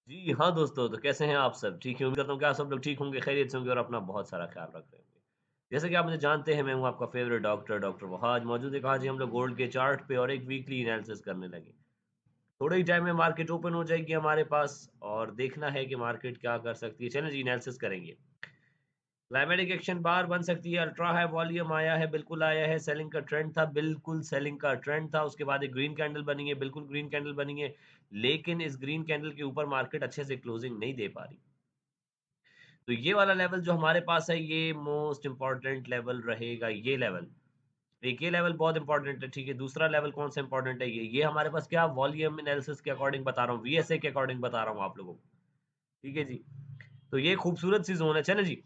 जी, हाँ दोस्तों, तो कैसे हैं आप सब? ठीक हैं? उम्मीद करता हूँ कि आप सब लोग ठीक होंगे, खैरियत से होंगे और अपना बहुत सारा ख़्याल रख रहे होंगे। जैसे कि आप मुझे जानते हैं, मैं हूँ आपका फ़ेवरेट डॉक्टर वहाज। मौजूद है कहाँ जी हम लोग गोल्ड के चार्ट पे और एक वीकली एनालिसिस करने लगे। थोड़े ही टाइम में मार्केट ओपन हो जाएगी हमारे पास और देखना है कि मार्केट क्या कर सकती है। चलें जी, एनालिसिस करेंगे। क्लाइमेटिक एक्शन बार बन सकती है, अल्ट्रा हाई वॉल्यूम आया है, बिल्कुल आया है, सेलिंग का ट्रेंड था, बिल्कुल सेलिंग का ट्रेंड था, उसके बाद एक ग्रीन कैंडल बनी है, बिल्कुल ग्रीन कैंडल बनी है, लेकिन इस ग्रीन कैंडल के ऊपर मार्केट अच्छे से क्लोजिंग नहीं दे पा रही। तो ये वाला लेवल जो हमारे पास है, ये मोस्ट इम्पोर्टेंट लेवल रहेगा, ये लेवल। एक ये लेवल बहुत इम्पोर्टेंट है, ठीक है? दूसरा लेवल कौन-सा इम्पोर्टेंट है ये हमारे पास क्या वॉल्यूम एनालिसिस के अकॉर्डिंग बता रहा हूँ, वीएसए के अकॉर्डिंग बता रहा हूँ आप लोगों को, ठीक है जी? तो ये खूबसूरत सी ज़ोन है, चलें जी।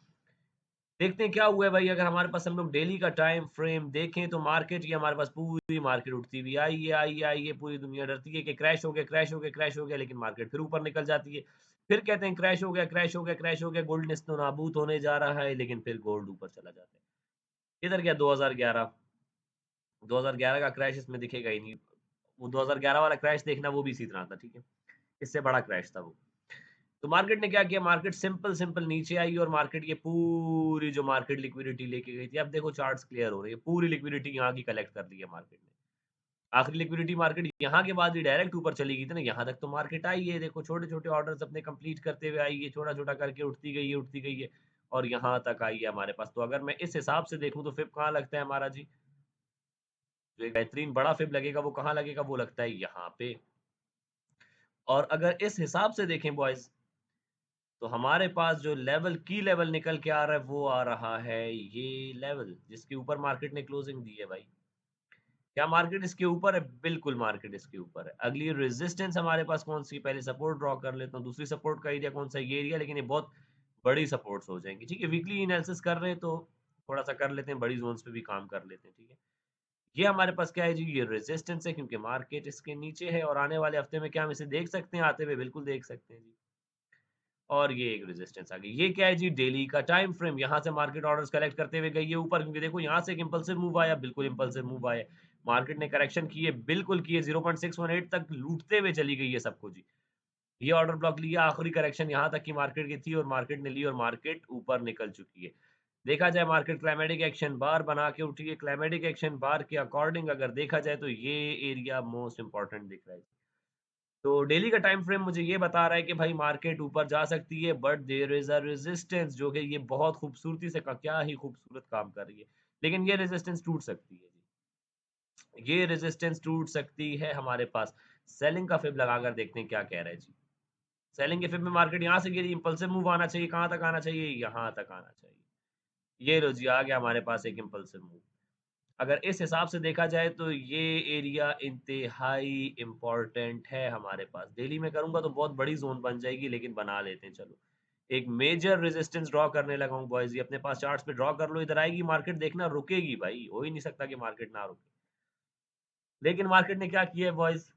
देखते हैं क्या हुआ है भाई। अगर हमारे पास हम लोग डेली का टाइम फ्रेम देखें तो मार्केट की हमारे पास पूरी मार्केट उठती हुई आई है, पूरी दुनिया डरती है कि क्रैश हो गया, क्रैश हो गया, क्रैश हो गया, लेकिन मार्केट फिर ऊपर निकल जाती है। फिर कहते हैं क्रैश हो गया, क्रैश हो गया, क्रैश हो गया, गोल्ड नेस्तो नाबूद होने जा रहा है, लेकिन फिर गोल्ड ऊपर चला जाता है। इधर क्या 2011 2011 का क्रैश इसमें दिखेगा ही नहीं। वो 2011 वाला क्रैश देखना, वो भी इसी तरह था, ठीक है? इससे बड़ा क्रैश था वो। तो मार्केट ने क्या किया, मार्केट सिंपल सिंपल नीचे आई और मार्केट ये पूरी जो मार्केट लिक्विडिटी लेके गई थी, अब देखो चार्ट्स क्लियर हो रही है, पूरी लिक्विडिटी यहाँ की कलेक्ट कर ली है मार्केट ने। आखिरी लिक्विडिटी मार्केट यहाँ के बाद ही डायरेक्ट ऊपर चली गई थी ना, यहाँ तक तो मार्केट आई है, देखो छोटे-छोटे ऑर्डर्स अपने कंप्लीट करते हुए आई है, छोटा-छोटा करके उठती गई है और यहाँ तक आई है हमारे पास। तो अगर मैं इस हिसाब से देखूँ तो फिब कहाँ लगता है हमारा जी? जो एक बेहतरीन बड़ा फिब लगेगा वो कहाँ लगेगा? वो लगता है यहाँ पे। और अगर इस हिसाब से देखें बॉयज़, तो हमारे पास जो लेवल की लेवल निकल के आ रहा है, वो आ रहा है ये लेवल, जिसके ऊपर मार्केट ने क्लोजिंग दी है भाई। क्या मार्केट इसके ऊपर है? बिल्कुल मार्केट इसके ऊपर है। अगली रेजिस्टेंस हमारे पास कौन-सी है? पहले सपोर्ट ड्रॉ कर लेता हूँ। दूसरी सपोर्ट का एरिया कौन-सा है? ये एरिया, लेकिन ये बहुत बड़ी सपोर्ट्स हो जाएँगी, ठीक है? वीकली एनालिसिस कर रहे हैं तो थोड़ा-सा कर लेते हैं, बड़ी ज़ोन्स पे भी काम कर लेते हैं, ठीक है? ये हमारे पास क्या है जी? ये रेजिस्टेंस है, क्योंकि मार्केट इसके नीचे है और आने वाले हफ्ते में क्या हम इसे देख सकते हैं आते हुए? बिल्कुल देख सकते हैं जी। और ये एक रेजिस्टेंस आ गई। ये क्या है जी? डेली का टाइम फ्रेम। यहाँ से मार्केट ऑर्डर्स कलेक्ट करते हुए गई है ऊपर, क्योंकि देखो यहाँ से एक इम्पल्सिव मूव आया, बिल्कुल इम्पल्सिव मूव आया। मार्केट ने करेक्शन की है, बिल्कुल की है, 0.618 तक लूटते हुए चली गई है सबको जी। ये ऑर्डर ब्लॉक लिया, आखिरी करेक्शन यहाँ तक की मार्केट की थी और मार्केट ने ली और मार्केट ऊपर निकल चुकी है। देखा जाए मार्केट क्लाइमेटिक एक्शन बार बना के उठी है। क्लाइमेटिक एक्शन बार के अकॉर्डिंग अगर देखा जाए तो ये एरिया मोस्ट इम्पोर्टेंट दिख रहा है। तो डेली का टाइम फ्रेम मुझे ये बता रहा है कि भाई मार्केट ऊपर जा सकती है, but there is a resistance, जो कि ये बहुत खूबसूरती से क्या ही खूबसूरत काम कर रही है। लेकिन ये रेजिस्टेंस टूट सकती है जी। ये रेजिस्टेंस टूट सकती है हमारे पास। सेलिंग का फिब लगाकर देखते हैं क्या कह रहा है जी। सेलिंग के फिब में मार्केट यहाँ से गिरी, इम्पल्सिव मूव आना चाहिए, कहाँ तक आना चाहिए? यहाँ तक आना चाहिए। ये लो जी, आ गया हमारे पास एक इम्पल्सिव मूव। अगर इस हिसाब से देखा जाए तो ये एरिया इंतहाई इम्पोर्टेंट है हमारे पास। डेली में करूँगा तो बहुत बड़ी ज़ोन बन जाएगी, लेकिन बना लेते हैं चलो। एक मेजर रेजिस्टेंस ड्रॉ करने लगा हूँ बॉयज़, ये अपने पास चार्ट्स पे ड्रॉ कर लो, इधर आएगी मार्केट, देखना रुकेगी भाई, हो ही नहीं सकता कि मार्केट ना रुके। लेकिन मार्केट ने क्या किया है बॉयज़,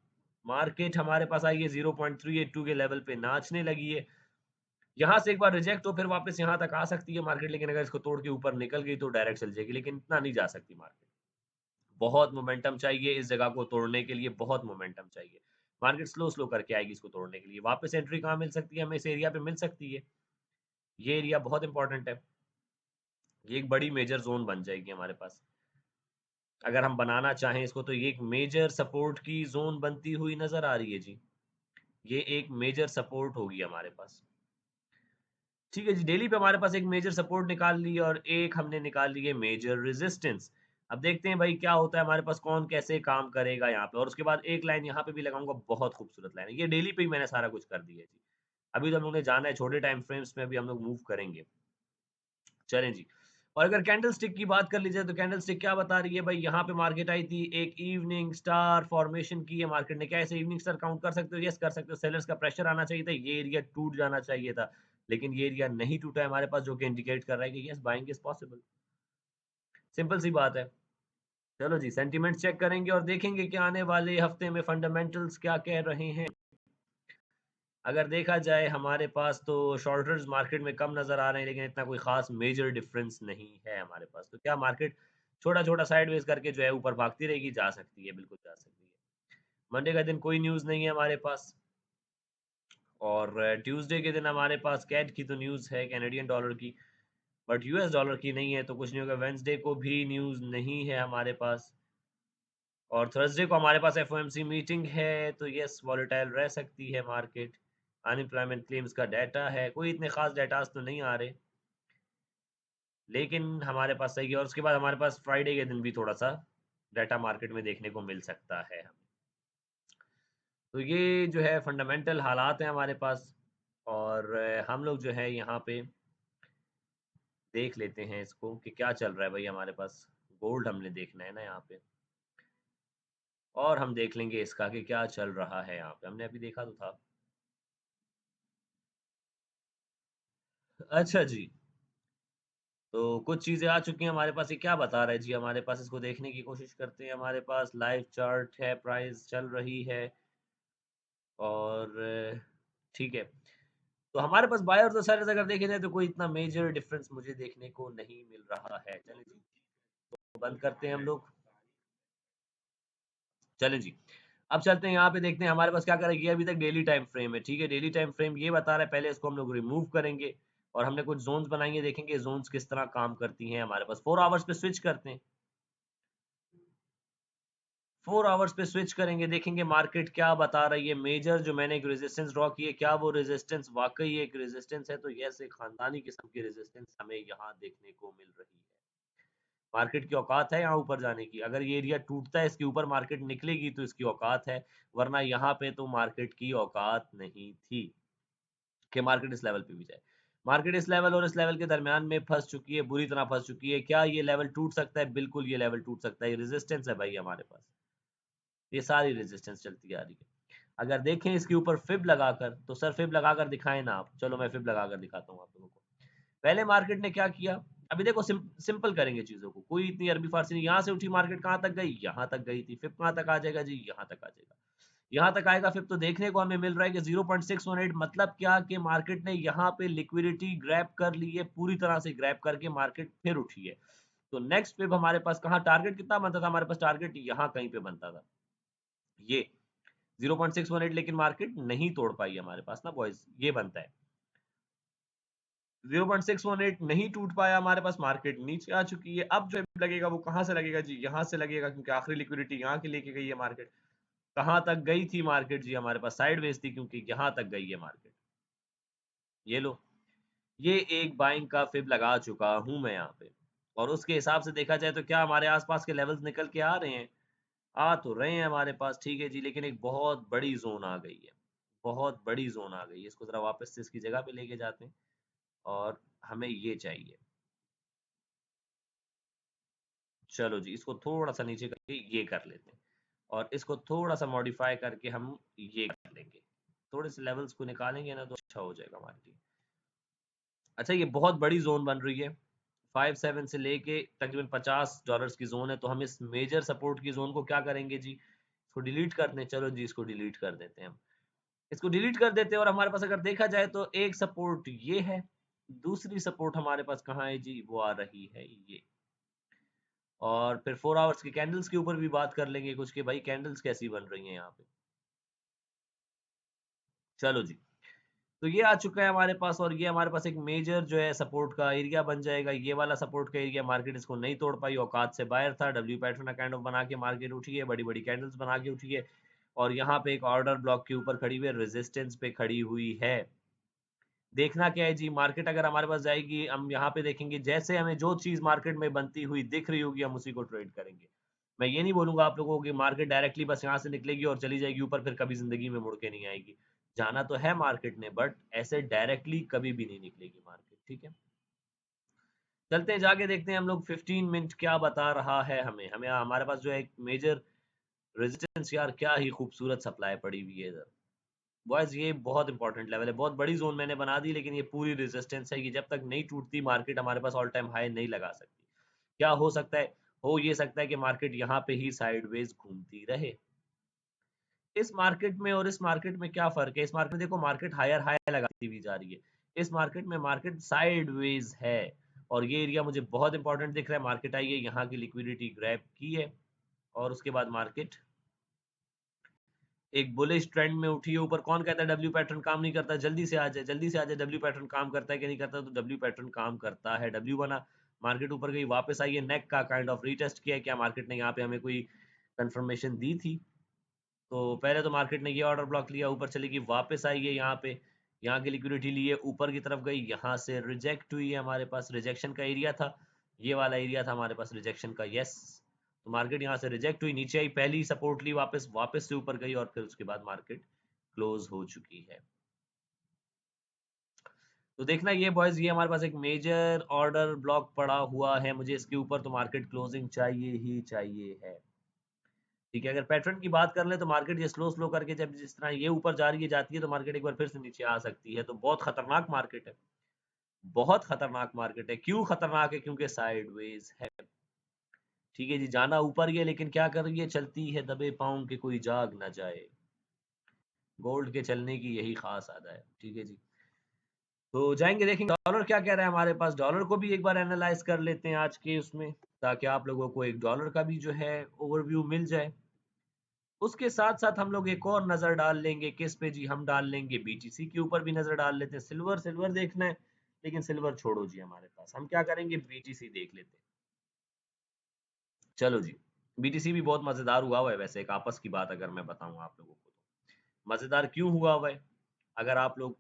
मार्केट हमारे पास आई है 0.382 के लेवल पे नाचने लगी है। यहाँ से एक बार रिजेक्ट हो फिर वापस यहाँ तक आ सकती है मार्केट, लेकिन अगर इसको तोड़ के ऊपर निकल गई तो डायरेक्ट चल जाएगी, लेकिन इतना नहीं जा सकती मार्केट। बहुत मोमेंटम चाहिए इस जगह को तोड़ने के लिए, बहुत मोमेंटम चाहिए। मार्केट स्लो-स्लो करके आएगी इसको तोड़ने के लिए। वापस एंट्री कहाँ मिल सकती है? हमें इस एरिया पे मिल सकती है। ये एरिया बहुत इंपॉर्टेंट है। ये एक बड़ी मेजर ज़ोन बन जाएगी हमारे पास। अगर हम बनाना चाहें इसको तो ये एक मेजर सपोर्ट की ज़ोन बनती हुई नज़र आ रही है जी। ये एक मेजर सपोर्ट होगी हमारे पास। ठीक है जी, डेली पे हमारे पास एक मेजर सपोर्ट निकाल ली और एक हमने निकाल ली है मेजर रेजिस्टेंस। अब देखते हैं भाई क्या होता है हमारे पास, कौन कैसे काम करेगा यहाँ पे, और उसके बाद एक लाइन यहाँ पे भी लगाऊंगा, बहुत खूबसूरत लाइन है। ये डेली पे ही मैंने सारा कुछ कर दिया है जी। अभी तो हम लोग ने जाना है छोटे टाइम फ्रेम्स में, अभी हम लोग मूव करेंगे। चलें जी। और अगर कैंडलस्टिक की बात कर लीजिए तो कैंडलस्टिक क्या बता रही है भाई, यहाँ पे मार्केट आई थी, एक इवनिंग स्टार फॉर्मेशन की है मार्केट ने। क्या ऐसे इवनिंग स्टार काउंट कर सकते हो? यस कर सकते हो। सेलर्स का प्रेशर आना चाहिए था, ये एरिया टूट जाना चाहिए था, लेकिन ये एरिया नहीं टूटा है हमारे पास, जो कि इंडिकेट कर रहा है कि yes buying is possible. Simple सी बात है। चलो जी, सेंटीमेंट चेक करेंगे और देखेंगे कि आने वाले हफ्ते में फंडामेंटल्स क्या कह रहे हैं। अगर देखा जाए हमारे पास तो शॉर्टर्स मार्केट में कम नज़र आ रहे हैं, लेकिन इतना कोई ख़ास मेजर डिफरेंस नहीं है हमारे पास। तो क्या मार्केट छोटा-छोटा साइडवेज़ करके जो है ऊपर भागती रहेगी? जा सकती है, बिल्कुल जा सकती है। मंडे का दिन कोई न्यूज़ नहीं है हमारे पास। और ट्यूसडे के दिन हमारे पास कैट की तो न्यूज़ है कैनेडियन डॉलर की, बट यूएस डॉलर की नहीं है, तो कुछ नहीं होगा। वेंसडे को भी न्यूज़ नहीं है हमारे पास, और थर्सडे को हमारे पास एफओएमसी मीटिंग है, तो यस वॉलेटाइल रह सकती है मार्केट। अनएम्प्लॉयमेंट क्लेम्स का डाटा है, कोई इतने खास डाटास तो नहीं आ रहे, लेकिन हमारे पास सही है। और उसके बाद हमारे पास फ्राइडे के दिन भी थोड़ा सा डाटा मार्केट में देखने को मिल सकता है हमें। तो ये जो है फंडामेंटल हालात हैं हमारे पास, और हम लोग जो है यहाँ पे देख लेते हैं इसको कि क्या चल रहा है भाई हमारे पास। गोल्ड हमने देखना है ना यहाँ पे, और हम देख लेंगे इसका कि क्या चल रहा है यहाँ पे। हमने अभी देखा तो था। अच्छा जी, तो कुछ चीज़ें आ चुकी हैं हमारे पास। ये क्या बता रहा है जी हमारे पास, इसको देखने की कोशिश करते हैं। हमारे पास लाइव चार्ट है, प्राइस चल रही है, और ठीक है। तो हमारे पास बाय और सेलर्स अगर देखे जाए तो कोई इतना मेजर डिफरेंस मुझे देखने को नहीं मिल रहा है। चलें जी, तो बंद करते हैं हम लोग। चलें जी, अब चलते हैं यहाँ पे, देखते हैं हमारे पास क्या करेगी। अभी तक डेली टाइम फ्रेम है, ठीक है। डेली टाइम फ्रेम ये बता रहा है, पहले इसको हम लोग रिमूव करेंगे और हमने कुछ जोन्स बनाएंगे, देखेंगे जोन्स किस तरह काम करती हैं हमारे पास। 4 आवर्स पे स्विच करते हैं। 4 आवर्स पे स्विच करेंगे, देखेंगे मार्केट क्या बता रही है। मेजर जो मैंने एक रेजिस्टेंस ड्रॉ की है, क्या वो रेजिस्टेंस वाकई एक रेजिस्टेंस है? तो यस, एक खानदानी किस्म की रेजिस्टेंस हमें यहाँ देखने को मिल रही है। मार्केट की औकात है यहाँ ऊपर जाने की। अगर ये एरिया टूटता है, इसके ऊपर मार्केट निकलेगी तो इसकी औकात है, वरना यहाँ पे तो मार्केट की औकात नहीं थी कि मार्केट इस लेवल पे भी जाए। मार्केट इस लेवल और इस लेवल के दरमियान में फंस चुकी है, बुरी तरह फंस चुकी है। क्या ये लेवल टूट सकता है? बिल्कुल ये लेवल टूट सकता है। ये रेजिस्टेंस है भाई हमारे पास, ये सारी रेजिस्टेंस चलती आ रही है। अगर देखें इसके ऊपर फिब लगाकर, तो सर फिब लगाकर दिखाएं ना आप। चलो मैं फिब लगाकर दिखाता हूँ आप लोगों को। पहले मार्केट ने क्या किया, अभी देखो सिंपल करेंगे चीजों को, कोई इतनी अरबी फारसी नहीं। यहाँ से उठी मार्केट, कहाँ तक गई? यहाँ तक गई थी। फिर कहाँ तक आ जाएगा जी? यहाँ तक आ जाएगा। यहाँ तक आएगा फिर, तो देखने को हमें मिल रहा है कि 0.618, मतलब क्या कि मार्केट ने यहाँ पे लिक्विडिटी ग्रैब कर ली है, पूरी तरह से ग्रैब करके मार्केट फिर उठी है। तो नेक्स्ट फिर हमारे पास कहाँ टारगेट कितना बनता था? हमारे पास टारगेट यहाँ कहीं पे बनता था, ये 0.618, लेकिन मार्केट नहीं तोड़ पाई हमारे पास ना बॉयज, ये बनता है। 0.618 नहीं टूट पाया हमारे पास, मार्केट नीचे आ चुकी है। अब जो लगेगा वो कहां से लगेगा जी? यहां से लगेगा, क्योंकि आखिरी लिक्विडिटी यहां की लेके गई है मार्केट। कहां तक गई थी मार्केट जी? हमारे पास साइडवेज थी, क्योंकि यहां तक गई है मार्केट। ये लो, ये एक बाइंग का फिब लगा चुका हूं मैं यहाँ पे, और उसके हिसाब से देखा जाए तो क्या हमारे आसपास के लेवल्स निकल के आ रहे हैं? आ तो रहे हैं हमारे पास, ठीक है जी, लेकिन एक बहुत बड़ी जोन आ गई है। बहुत बड़ी जोन आ गई है। इसको जरा वापस से इसकी जगह पे लेके जाते हैं, और हमें ये चाहिए। चलो जी, इसको थोड़ा सा नीचे करके ये कर लेते हैं, और इसको थोड़ा सा मॉडिफाई करके हम ये कर लेंगे। थोड़े से लेवल्स को निकालेंगे ना तो अच्छा हो जाएगा हमारे लिए। अच्छा, ये बहुत बड़ी जोन बन रही है, 57 से लेके तकरीबन $50 की जोन है। तो हम इस मेजर सपोर्ट की जोन को क्या करेंगे जी? इसको डिलीट कर दें। चलो जी, इसको डिलीट कर देते हैं हम। इसको डिलीट कर देते हैं, और हमारे पास अगर देखा जाए तो एक सपोर्ट ये है, दूसरी सपोर्ट हमारे पास कहाँ है जी? वो आ रही है ये। और फिर 4 आवर्स की कैंडल्स के ऊपर भी बात कर लेंगे कुछ, कि भाई कैंडल्स कैसी बन रही हैं यहाँ पे। चलो जी, तो ये आ चुका है हमारे पास, और ये हमारे पास एक मेजर जो है सपोर्ट का एरिया बन जाएगा। ये वाला सपोर्ट का एरिया, मार्केट इसको नहीं तोड़ पाई, औकात से बाहर था। डब्ल्यू पैटर्न काइंड ऑफ बना के मार्केट उठी है, बड़ी बड़ी कैंडल्स बना के उठी है, और यहाँ पे एक ऑर्डर ब्लॉक के ऊपर खड़ी हुई है, रेजिस्टेंस पे खड़ी हुई है। देखना क्या है जी, मार्केट अगर हमारे पास जाएगी, हम यहाँ पे देखेंगे, जैसे हमें जो चीज मार्केट में बनती हुई दिख रही होगी हम उसी को ट्रेड करेंगे। मैं ये नहीं बोलूंगा आप लोगों को कि मार्केट डायरेक्टली बस यहाँ से निकलेगी और चली जाएगी ऊपर, फिर कभी जिंदगी में मुड़ के नहीं आएगी। जाना तो है मार्केट ने, बट ऐसे डायरेक्टली कभी भी नहीं निकलेगी मार्केट, ठीक है। चलते हैं, जाके देखते हैं हम लोग 15 मिनट क्या बता रहा है हमें। हमें हमारे पास जो है एक मेजर रेजिस्टेंस, यार क्या ही खूबसूरत सप्लाई पड़ी हुई है इधर बॉयज। ये बहुत इंपॉर्टेंट लेवल है, बहुत बड़ी जोन मैंने बना दी, लेकिन ये पूरी रेजिस्टेंस है कि जब तक नहीं टूटती मार्केट हमारे पास ऑल टाइम हाई नहीं लगा सकती। क्या हो सकता है? हो ये सकता है कि मार्केट यहाँ पे ही साइडवेज घूमती रहे। इस मार्केट में और इस मार्केट में क्या फर्क है? इस मार्केट में देखो, मार्केट हायर हाई लगाती हुई जा रही है। इस मार्केट में मार्केट साइडवेज है, और ये एरिया मुझे बहुत इंपॉर्टेंट दिख रहा है। मार्केट आई है, यहाँ की लिक्विडिटी ग्रैब की है, और उसके बाद मार्केट एक बुलिश ट्रेंड में उठी है ऊपर, कौन कहता है डब्ल्यू पैटर्न काम नहीं करता, जल्दी से आ जाए, जल्दी से आ जाए, डब्ल्यू पैटर्न काम करता है कि नहीं करता, तो डब्ल्यू पैटर्न काम करता है। डब्ल्यू बना, मार्केट ऊपर गई, वापस आई है, नेक का काइंड ऑफ रीटेस्ट किया है, क्या मार्केट ने यहाँ पे हमें कोई कंफर्मेशन दी थी? तो पहले तो मार्केट ने ये ऑर्डर ब्लॉक लिया, ऊपर चली गई, वापस आई है यहाँ पे, यहाँ की लिक्विडिटी ली है, ऊपर की तरफ गई, यहाँ से रिजेक्ट हुई है, हमारे पास रिजेक्शन का एरिया था, ये वाला एरिया था हमारे पास रिजेक्शन का, यस। तो मार्केट यहाँ से रिजेक्ट हुई, नीचे आई, पहली सपोर्ट ली, वापस वापस से ऊपर गई, और फिर उसके बाद मार्केट क्लोज हो चुकी है। तो देखना ये बॉयज, ये हमारे पास एक मेजर ऑर्डर ब्लॉक पड़ा हुआ है, मुझे इसके ऊपर तो मार्केट क्लोजिंग चाहिए ही चाहिए है। ठीक है, अगर पैटर्न की बात कर ले तो मार्केट ये स्लो स्लो करके जब जिस तरह ये ऊपर जा रही है जाती है, तो मार्केट एक बार फिर से नीचे आ सकती है, तो बहुत खतरनाक मार्केट है, बहुत खतरनाक मार्केट है। क्यों खतरनाक है? क्योंकि साइडवेज है। ठीक है जी, जाना ऊपर ही है, लेकिन क्या कर रही है, चलती है दबे पाँव के, कोई जाग ना जाए। गोल्ड के चलने की यही खास आदा है। ठीक है जी, तो जाएंगे देखेंगे डॉलर क्या कह रहा है हमारे पास, डॉलर को भी एक बार एनालाइज कर लेते हैं आज के उसमें, ताकि आप लोगों को एक डॉलर का भी जो है ओवरव्यू मिल जाए। उसके साथ साथ हम लोग एक और नजर डाल लेंगे, किस पे जी, हम डाल लेंगे बीटीसी के ऊपर भी नजर डाल लेते हैं। सिल्वर सिल्वर देखना है, लेकिन सिल्वर छोड़ो जी, हमारे पास हम क्या करेंगे, बीटीसी देख लेते हैं। चलो जी, बीटीसी भी बहुत मजेदार हुआ हुआ है वैसे, एक आपस की बात अगर मैं बताऊं आप लोगों को, तो मजेदार क्यों हुआ हुआ है, अगर आप लोग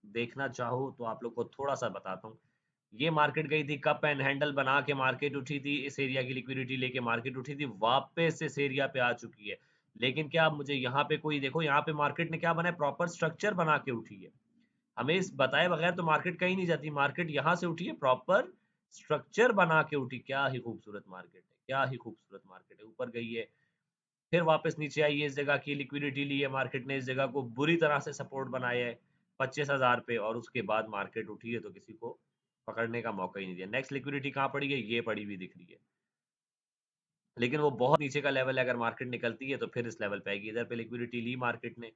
देखना चाहो तो आप लोग को थोड़ा सा बताता हूँ। ये मार्केट गई थी, कप एंड हैंडल बना के मार्केट उठी थी, इस एरिया की लिक्विडिटी लेके मार्केट उठी थी, वापस इस एरिया पे आ चुकी है। लेकिन क्या आप मुझे यहाँ पे कोई देखो, यहाँ पे मार्केट ने क्या बनाया, प्रॉपर स्ट्रक्चर बना के उठी है। हमें इस बताए बगैर तो मार्केट कहीं नहीं जाती, मार्केट यहाँ से उठी है, प्रॉपर स्ट्रक्चर बना के उठी। क्या ही खूबसूरत मार्केट है, क्या ही खूबसूरत मार्केट है। ऊपर गई है, फिर वापस नीचे आई है, इस जगह की लिक्विडिटी ली है मार्केट ने, इस जगह को बुरी तरह से सपोर्ट बनाया है 25,000 पे, और उसके बाद मार्केट उठी है, तो किसी को पकड़ने का मौका ही नहीं दिया। नेक्स्ट लिक्विडिटी कहाँ पड़ी है, ये पड़ी हुई दिख रही है, लेकिन वो बहुत नीचे का लेवल है, अगर मार्केट निकलती है तो फिर इस लेवल पे आएगी। इधर पे लिक्विडिटी ली मार्केट ने,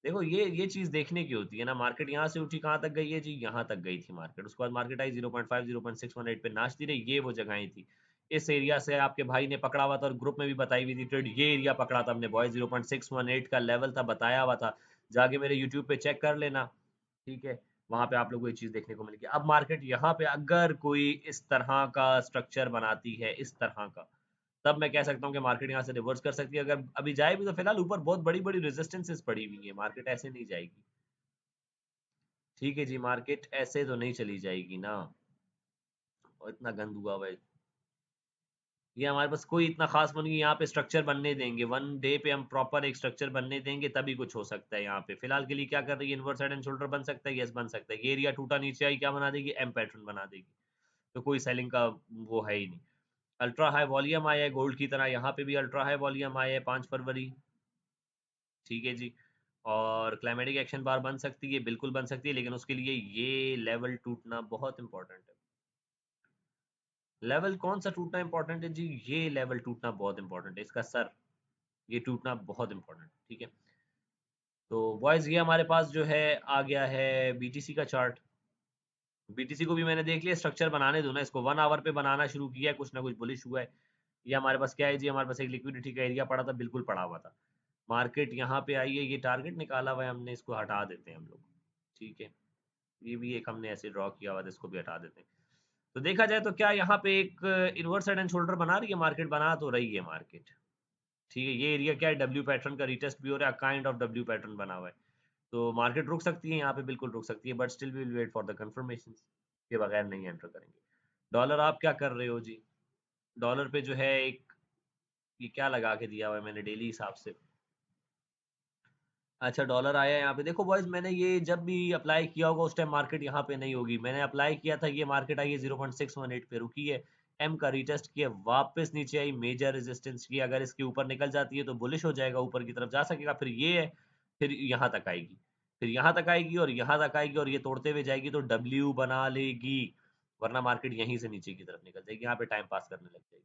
देखो ये चीज देखने की होती है ना। मार्केट यहाँ से उठी, कहाँ तक गई है जी, यहाँ तक गई थी मार्केट, उसके बाद मार्केट आई 0.5 0.618 पे नाचती रही, ये वो जगहें थी। इस एरिया से आपके भाई ने पकड़ा हुआ था, और ग्रुप में भी बताई हुई थी ट्रेड, ये एरिया पकड़ा था हमने बॉय, 0.618 का लेवल था, बताया हुआ था, जाके मेरे यूट्यूब पे चेक कर लेना। ठीक है, वहां पे आप लोगों को ये चीज देखने को मिलेगी। अब मार्केट यहाँ पे अगर कोई इस तरह का स्ट्रक्चर बनाती है, इस तरह का, तब मैं कह सकता हूँ कि मार्केट यहाँ से रिवर्स कर सकती है। अगर अभी जाए भी तो फिलहाल ऊपर बहुत बड़ी बड़ी रेजिस्टेंसेस पड़ी हुई है, मार्केट ऐसे नहीं जाएगी। ठीक है जी, मार्केट ऐसे तो नहीं चली जाएगी ना, और इतना गंद हुआ हुआ है। ये हमारे पास कोई इतना खास बन, यहाँ पे स्ट्रक्चर बनने देंगे, वन डे पे हम प्रॉपर एक स्ट्रक्चर बनने देंगे, तभी कुछ हो सकता है। यहाँ पे फिलहाल के लिए क्या कर रही है, इनवर्स हेड एंड शोल्डर बन सकता है, यस बन सकता है। ये एरिया टूटा, नीचे आई, क्या बना देगी, एम पैटर्न बना देगी, तो कोई सेलिंग का वो है ही नहीं। अल्ट्रा हाई वॉल्यूम आया है गोल्ड की तरह, यहाँ पे भी अल्ट्रा हाई वॉल्यूम आया है 5 फरवरी। ठीक है जी, और क्लाइमेटिक एक्शन बार बन सकती है, बिल्कुल बन सकती है, लेकिन उसके लिए ये लेवल टूटना बहुत इंपॉर्टेंट है। लेवल कौन सा टूटना इंपॉर्टेंट है जी, ये लेवल टूटना बहुत इंपॉर्टेंट है, इसका सर, ये टूटना बहुत इंपॉर्टेंट। ठीक है, तो बॉयज ये हमारे पास जो है आ गया है बीटीसी का चार्ट। बीटीसी को भी मैंने देख लिया, स्ट्रक्चर बनाने दो ना इसको, 1 आवर पे बनाना शुरू किया है, कुछ ना कुछ बुलिश हुआ है। ये हमारे पास क्या है जी, हमारे पास एक लिक्विडिटी का एरिया पड़ा था, बिल्कुल पड़ा हुआ था, मार्केट यहाँ पे आई है, ये टारगेट निकाला हुआ है हमने, इसको हटा देते हैं हम लोग। ठीक है, ये भी एक हमने ऐसे ड्रॉ किया हुआ था, इसको भी हटा देते हैं। तो देखा जाए तो क्या यहाँ पे एक इनवर्स हेड एंड शोल्डर बना रही है मार्केट, बना तो रही है मार्केट। ठीक है, ये एरिया क्या है, डब्ल्यू पैटर्न का रिटेस्ट भी हो रहा है, काइंड ऑफ डब्ल्यू पैटर्न बना हुआ है, तो मार्केट रुक सकती है यहाँ पे, बिल्कुल रुक सकती है, but still we will wait for the confirmation, के बगैर नहीं एंटर करेंगे। डॉलर आप क्या कर रहे हो जी, डॉलर पे जो है एक, ये क्या लगा के दिया हुआ है मैंने डेली हिसाब से, अच्छा डॉलर आया है यहाँ पे, देखो बॉयज मैंने ये जब भी अप्लाई किया होगा उस टाइम मार्केट यहाँ पे नहीं होगी, मैंने अप्लाई किया था, ये मार्केट आई है 0.618 पे रुकी है, एम का रीटेस्ट किया, वापस नीचे आई, मेजर रेजिस्टेंस की, अगर इसके ऊपर निकल जाती है तो बुलिश हो जाएगा, ऊपर की तरफ जा सकेगा, फिर ये है, फिर यहाँ तक आएगी, फिर यहाँ तक आएगी, और यहाँ तक आएगी, और ये तोड़ते हुए जाएगी, तो डब्ल्यू बना लेगी, वरना मार्केट यहीं से नीचे की तरफ निकल जाएगी, यहाँ पे टाइम पास करने लग जाएगी।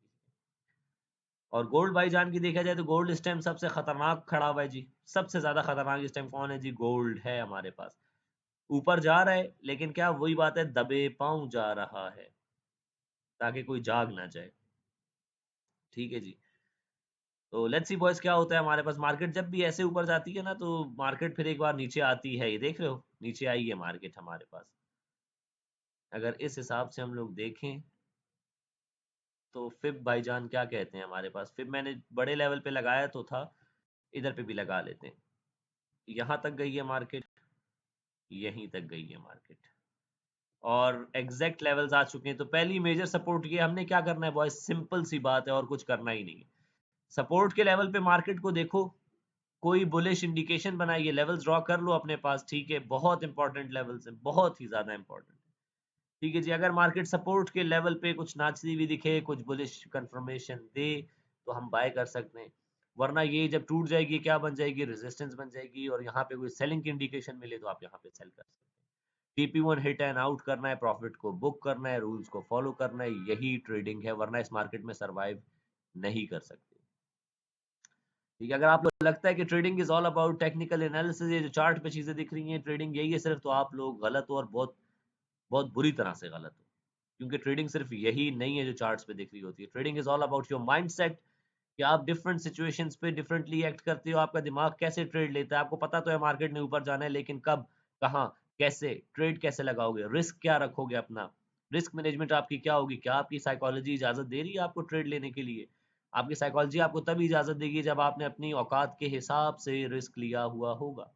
और गोल्ड भाईजान की देखा जाए तो गोल्ड इस टाइम सबसे खतरनाक खड़ा हुआ है जी, सबसे ज्यादा खतरनाक इस टाइम कौन है जी, गोल्ड है हमारे पास। ऊपर जा रहा है, लेकिन क्या वही बात है, दबे पांव जा रहा है, ताकि कोई जाग ना जाए। ठीक है जी, तो लेट्स सी बॉयज क्या होता है हमारे पास। मार्केट जब भी ऐसे ऊपर जाती है ना, तो मार्केट फिर एक बार नीचे आती है। ये देख रहे हो, नीचे आई है मार्केट हमारे पास। अगर इस हिसाब से हम लोग देखें तो फिब भाईजान क्या कहते हैं हमारे पास। फिब मैंने बड़े लेवल पे लगाया तो था, इधर पे भी लगा लेते हैं। यहाँ तक गई है मार्केट, यहीं तक गई है मार्केट, और एग्जैक्ट लेवल्स आ चुके हैं। तो पहली मेजर सपोर्ट ये, हमने क्या करना है बॉयज, सिंपल सी बात है और कुछ करना ही नहीं है। सपोर्ट के लेवल पे मार्केट को देखो, कोई बुलिश इंडिकेशन बनाइए, लेवल्स ड्रॉ कर लो अपने पास, ठीक है। बहुत इंपॉर्टेंट लेवल्स हैं, बहुत ही ज्यादा इंपॉर्टेंट। ठीक है जी, अगर मार्केट सपोर्ट के लेवल पे कुछ नाचती हुई दिखे, कुछ बुलिश कंफर्मेशन दे, तो हम बाय कर सकते हैं। वरना ये जब टूट जाएगी क्या बन जाएगी, रेजिस्टेंस बन जाएगी, और यहाँ पे कोई सेलिंग की इंडिकेशन मिले तो आप यहाँ पे सेल कर सकते हैं। TP1 हिट एंड आउट करना है, प्रॉफिट को बुक करना है, रूल्स को फॉलो करना है, यही ट्रेडिंग है। वरना इस मार्केट में सरवाइव नहीं कर सकते। ठीक है, अगर आपको लगता है कि trading is all about technical analysis, ये जो चार्ट पे चीजें दिख रही हैं ट्रेडिंग यही है सिर्फ, तो आप लोग गलत हो, और बहुत बहुत बुरी तरह से गलत हो। क्योंकि ट्रेडिंग सिर्फ यही नहीं है जो चार्ट्स पे दिख रही होती है। Trading is all about your mindset, कि आप डिफरेंट सिचुएशंस पे डिफरेंटली एक्ट करते हो, आपका दिमाग कैसे ट्रेड लेता है। आपको पता तो है मार्केट ने ऊपर जाना है, लेकिन कब, कहाँ, कैसे ट्रेड कैसे लगाओगे, रिस्क क्या रखोगे अपना, रिस्क मैनेजमेंट आपकी क्या होगी, क्या आपकी साइकोलॉजी इजाजत दे रही है आपको ट्रेड लेने के लिए। आपकी साइकोलॉजी आपको तभी इजाजत देगी जब आपने अपनी औकात के हिसाब से रिस्क लिया हुआ होगा।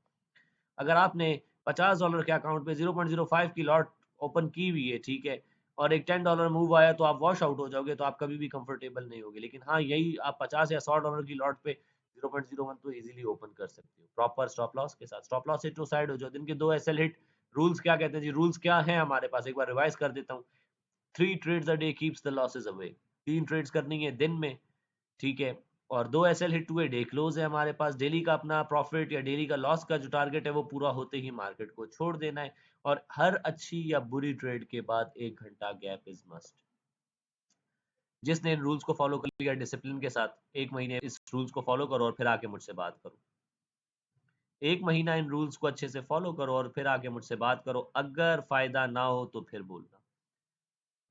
अगर आपने $50 के अकाउंट पे 0.05 की लॉट ओपन की हुई है, ठीक है, और एक $10 मूव आया तो आप वॉश आउट हो जाओगे, तो आप कभी भी कंफर्टेबल नहीं होगे। लेकिन हाँ, यही आप 50 या $100 की लॉट पे 0.01 तो इजीली ओपन कर सकते हो, प्रॉपर स्टॉप लॉस के साथ। स्टॉप लॉस से टू साइड हो जाओ। दिन के 2 एसएल हिट। रूल्स क्या कहते हैं जी, रूल्स क्या है हमारे पास, एक बार रिवाइज कर देता हूँ। 3 trades a day keeps the losses away. 3 trades करनी है दिन में, ठीक है। और 2 एसएल हिट हुए, डे क्लोज है हमारे पास। डेली का अपना प्रॉफिट या डेली का लॉस का जो टारगेट है वो पूरा होते ही मार्केट को छोड़ देना है। और हर अच्छी या बुरी ट्रेड के बाद 1 घंटा गैप इज मस्ट। जिसने इन रूल्स को फॉलो कर लिया डिसिप्लिन के साथ, 1 महीने इस रूल्स को फॉलो करो और फिर आके मुझसे बात करो। 1 महीना इन रूल्स को अच्छे से फॉलो करो और फिर आके मुझसे बात करो। अगर फायदा ना हो तो फिर बोलना।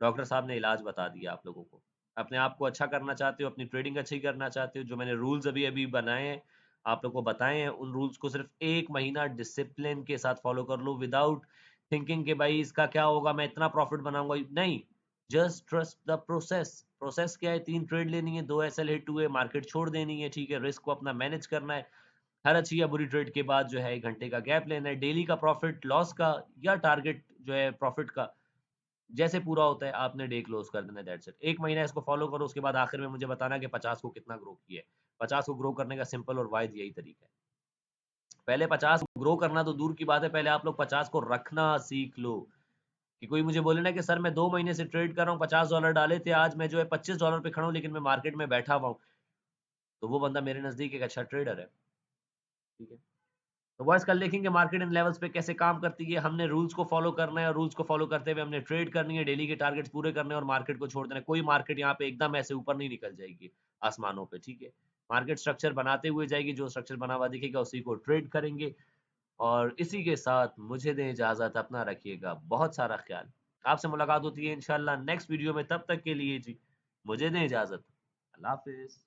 डॉक्टर साहब ने इलाज बता दिया आप लोगों को। अपने आप को अच्छा करना चाहते हो, अपनी ट्रेडिंग अच्छी करना चाहते हो, जो मैंने रूल्स अभी अभी बनाए हैं, आप लोग को बताए हैं, उन रूल्स को सिर्फ 1 महीना डिसिप्लिन के साथ फॉलो कर लो, विदाउट थिंकिंग कि भाई इसका क्या होगा, मैं इतना प्रॉफिट बनाऊंगा। नहीं, just trust the process. Process क्या है, 3 ट्रेड लेनी है, 2 एसएल हिट हुए, मार्केट छोड़ देनी है, ठीक है। रिस्क को अपना मैनेज करना है। हर अच्छी या बुरी ट्रेड के बाद जो है 1 घंटे का गैप लेना है। डेली का प्रॉफिट लॉस का या टारगेट जो है प्रॉफिट का जैसे पूरा होता है, आपने डे क्लोज कर देना, दैट्स इट। 1 महीना इसको फॉलो करो, उसके बाद आखिर में मुझे बताना कि 50 को कितना ग्रो किया है। 50 को ग्रो करने का सिंपल और वाइज यही तरीका है। पहले 50 ग्रो करना तो दूर की बात है, पहले आप लोग 50 को रखना सीख लो। कि कोई मुझे बोले ना कि सर मैं 2 महीने से ट्रेड कर रहा हूँ, $50 डाले थे, आज मैं जो है $25 पे खड़ा हूँ, लेकिन मैं मार्केट में बैठा हुआ हूँ, तो वो बंदा मेरे नजदीक एक अच्छा ट्रेडर है। ठीक है, तो बॉयस कल देखेंगे मार्केट इन लेवल्स पे कैसे काम करती है। हमने रूल्स को फॉलो करना है, और रूल्स को फॉलो करते हुए हमने ट्रेड करनी है, डेली के टारगेट्स पूरे करने हैं, और मार्केट को छोड़ देना है। कोई मार्केट यहाँ पे एकदम ऐसे ऊपर नहीं निकल जाएगी आसमानों पे, ठीक है। मार्केट स्ट्रक्चर बनाते हुए जाएगी, जो स्ट्रक्चर बना हुआ दिखेगा उसी को ट्रेड करेंगे। और इसी के साथ मुझे दें इजाजत, अपना रखिएगा बहुत सारा ख्याल। आपसे मुलाकात होती है इंशाल्लाह नेक्स्ट वीडियो में, तब तक के लिए जी मुझे दें इजाजत। अल्लाह हाफिज।